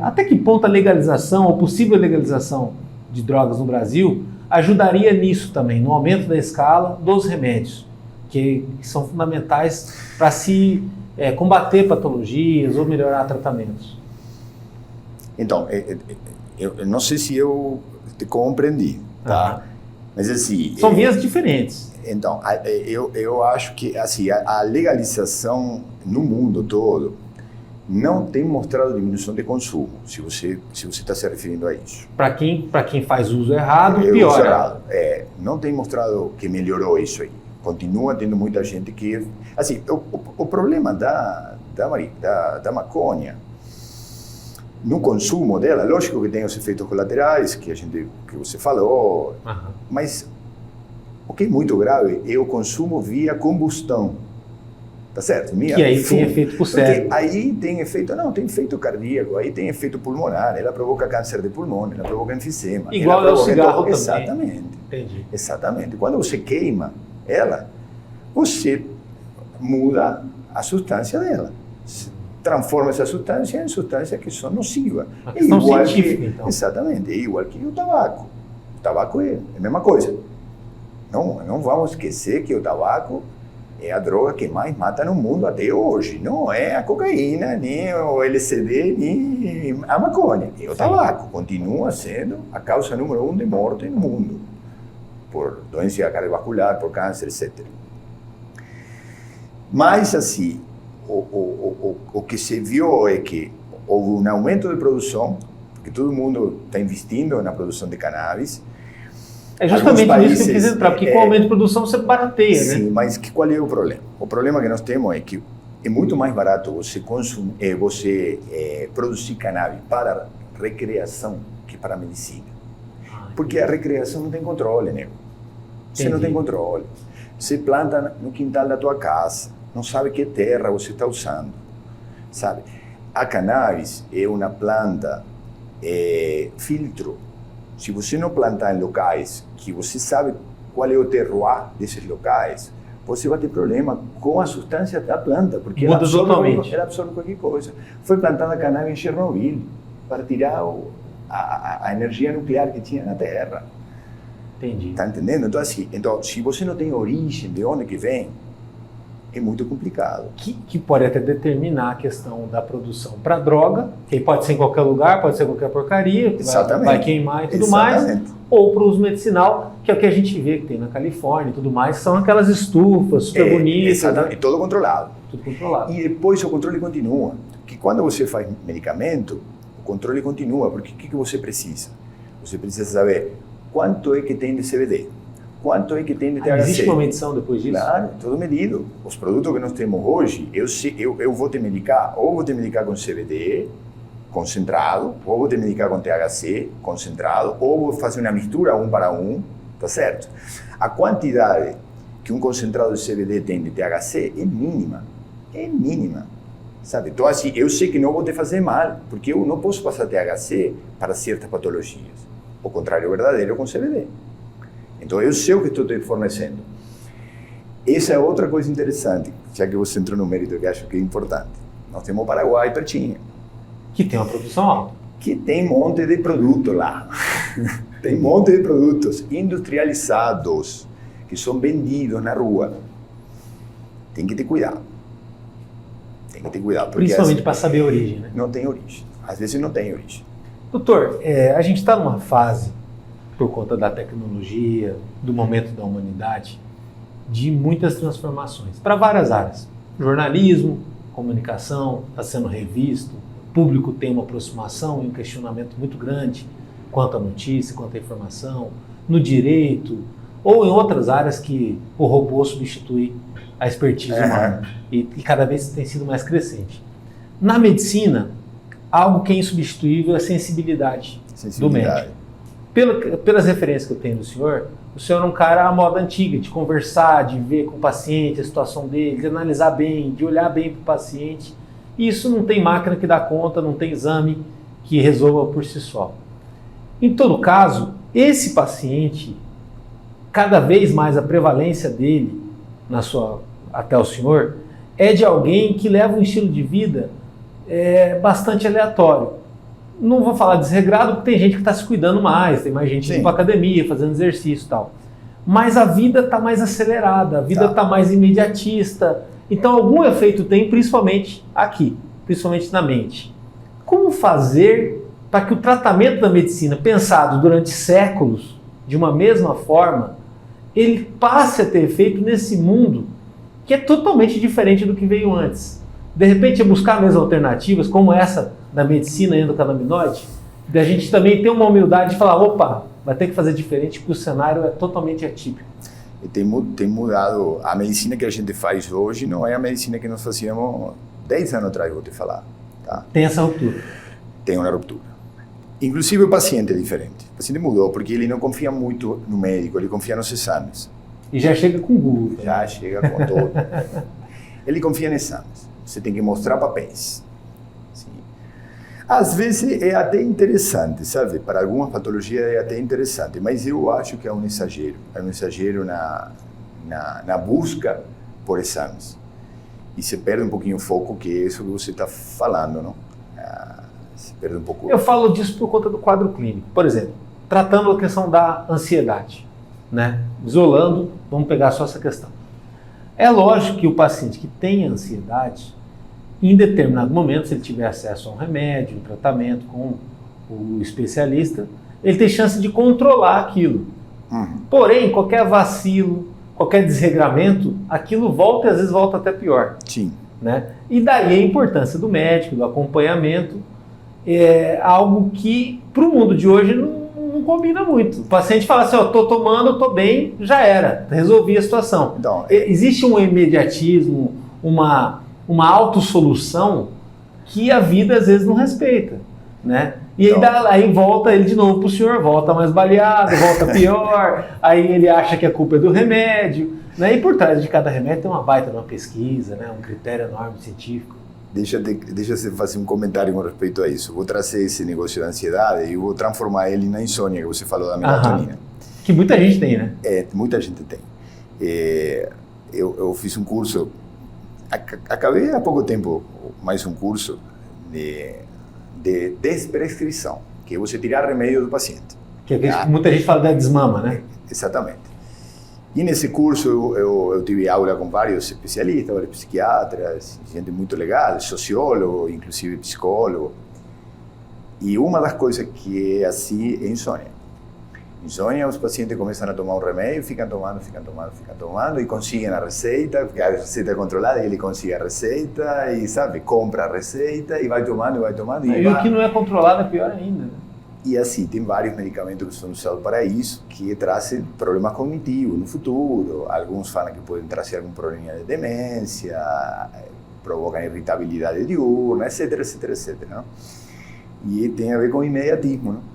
Até que ponto a legalização, ou possível legalização de drogas no Brasil, ajudaria nisso também, no aumento da escala dos remédios, que são fundamentais para se combater patologias ou melhorar tratamentos? Então, eu não sei se eu te compreendi, tá? Mas assim... São vias diferentes. Então, eu acho que assim, a legalização no mundo todo não tem mostrado diminuição de consumo, se você está se referindo a isso. Para quem faz uso errado, piora. Não tem mostrado que melhorou isso aí. Continua tendo muita gente que... Assim, o problema da maconha, no consumo dela, lógico que tem os efeitos colaterais que você falou, mas o que é muito grave é o consumo via combustão, tá certo? Que aí tem efeito pro cérebro. Porque aí tem efeito cardíaco, aí tem efeito pulmonar, ela provoca câncer de pulmão, ela provoca enfisema. Igual ao cigarro também. Exatamente. Entendi. Exatamente. Quando você queima ela, você muda a substância dela. Transforma essa substância em substâncias que são nocivas. Uma questão científica, então. Exatamente, é igual que o tabaco. O tabaco é a mesma coisa. Não vamos esquecer que o tabaco é a droga que mais mata no mundo até hoje. Não é a cocaína, nem o LSD, nem a maconha. É o tabaco. Continua sendo a causa número 1 de morte no mundo. Por doença cardiovascular, por câncer, etc. Mas, assim, o que se viu é que houve um aumento de produção, porque todo mundo está investindo na produção de cannabis. É justamente nisso que eu quis entrar, porque com o aumento de produção você barateia, né? Sim, mas qual é o problema? O problema que nós temos é que é muito mais barato você produzir cannabis para recreação que para medicina. Porque a recreação não tem controle, né? Você não tem controle. Você planta no quintal da tua casa, não sabe que terra você está usando, sabe? A cannabis é uma planta filtro. Se você não plantar em locais que você sabe qual é o terroir desses locais, você vai ter problema com a substância da planta, porque ela absorve qualquer coisa. Foi plantada cannabis em Chernobyl para tirar a energia nuclear que tinha na Terra. Entendi. Está entendendo? Então, se você não tem origem de onde que vem, é muito complicado. Que pode até determinar a questão da produção para droga, que pode ser em qualquer lugar, pode ser qualquer porcaria, que vai queimar e tudo mais, ou para o uso medicinal, que é o que a gente vê que tem na Califórnia e tudo mais, são aquelas estufas super bonitas. Exatamente, todo controlado. Tudo controlado. E depois o controle continua, que quando você faz medicamento, o controle continua, porque o que você precisa? Você precisa saber quanto é que tem de CBD, quanto é que tem de THC. Existe uma medição depois disso? Claro, tudo medido. Os produtos que nós temos hoje, eu vou te medicar, ou vou te medicar com CBD concentrado, ou vou te medicar com THC concentrado, ou vou fazer uma mistura 1 para 1, tá certo? A quantidade que um concentrado de CBD tem de THC é mínima, sabe? Então assim, eu sei que não vou te fazer mal, porque eu não posso passar THC para certas patologias. O contrário é verdadeiro com CBD. Então, eu sei o que estou te fornecendo. Essa é outra coisa interessante, já que você entrou no mérito, que acho que é importante. Nós temos o Paraguai pertinho. Que tem uma produção alta. Que tem um monte de produto lá. Tem um monte de produtos industrializados que são vendidos na rua. Tem que ter cuidado. Principalmente para saber a origem, né? Não tem origem. Às vezes não tem origem. Doutor, a gente está numa fase, por conta da tecnologia, do momento da humanidade, de muitas transformações para várias áreas. Jornalismo, comunicação, está sendo revisto, o público tem uma aproximação e um questionamento muito grande quanto à notícia, quanto à informação, no direito ou em outras áreas que o robô substitui a expertise humana e cada vez tem sido mais crescente. Na medicina, algo que é insubstituível é a sensibilidade do médico. Pelas referências que eu tenho do senhor, o senhor é um cara à moda antiga, de conversar, de ver com o paciente a situação dele, de analisar bem, de olhar bem para o paciente. E isso não tem máquina que dá conta, não tem exame que resolva por si só. Em todo caso, esse paciente, cada vez mais a prevalência dele, até o senhor, é de alguém que leva um estilo de vida bastante aleatório. não vou falar desregrado, porque tem gente que está se cuidando mais, tem mais gente indo para academia, fazendo exercício e tal. Mas a vida está mais acelerada, a vida está mais imediatista. Então algum efeito tem, principalmente aqui, principalmente na mente. Como fazer para que o tratamento da medicina, pensado durante séculos, de uma mesma forma, ele passe a ter efeito nesse mundo que é totalmente diferente do que veio antes? De repente é buscar mesmo alternativas, como essa da medicina endocannabinoide, da gente também ter uma humildade de falar, opa, vai ter que fazer diferente porque o cenário é totalmente atípico. E tem mudado, a medicina que a gente faz hoje não é a medicina que nós fazíamos 10 anos atrás, vou te falar. Tá? Tem essa ruptura. Tem uma ruptura. Inclusive o paciente é diferente. O paciente mudou porque ele não confia muito no médico, ele confia nos exames. E já chega com Google. Já chega com todo. Ele confia nos exames. Você tem que mostrar papéis. Sim. Às vezes é até interessante, sabe? Para algumas patologias é até interessante, mas eu acho que é um exagero. É um exagero na busca por exames. E se perde um pouquinho o foco, que é isso que você está falando, não? Se perde um pouco. Eu falo disso por conta do quadro clínico. Por exemplo, tratando a questão da ansiedade, né? Isolando, vamos pegar só essa questão. É lógico que o paciente que tem ansiedade, em determinado momento, se ele tiver acesso a um remédio, um tratamento com o especialista, ele tem chance de controlar aquilo. Porém, qualquer vacilo, qualquer desregramento, aquilo volta e às vezes volta até pior. Sim. Né? E daí a importância do médico, do acompanhamento, é algo que para o mundo de hoje não combina muito. O paciente fala assim, estou tomando, estou bem, já era, resolvi a situação. Então, existe um imediatismo, uma autossolução que a vida às vezes não respeita, né? E aí volta ele de novo para o senhor, volta mais baleado, volta pior, aí ele acha que a culpa é do remédio, né? E por trás de cada remédio tem uma baita de uma pesquisa, né? Um critério enorme científico. Deixa eu fazer um comentário com respeito a isso. Vou trazer esse negócio da ansiedade e vou transformar ele na insônia, que você falou da melatonina. Que muita gente tem, né? Muita gente tem. Eu fiz um curso, acabei há pouco tempo mais um curso de desprescrição, que é você tirar remédio do paciente. Que muita gente fala da desmama, né? Exatamente. E nesse curso eu tive aula com vários especialistas, vários psiquiatras, gente muito legal, sociólogo, inclusive psicólogo. E uma das coisas que é assim é insônia. Insônia, os pacientes começam a tomar um remédio, ficam tomando e conseguem a receita é controlada, e ele consegue a receita e, sabe, compra a receita e vai tomando. E o que não é controlado é pior ainda, né? E assim, tem vários medicamentos que são usados para isso, que trazem problemas cognitivos no futuro. Alguns falam que podem trazer algum problema de demência, provocam irritabilidade diurna, etc. Não? E tem a ver com imediatismo. Não?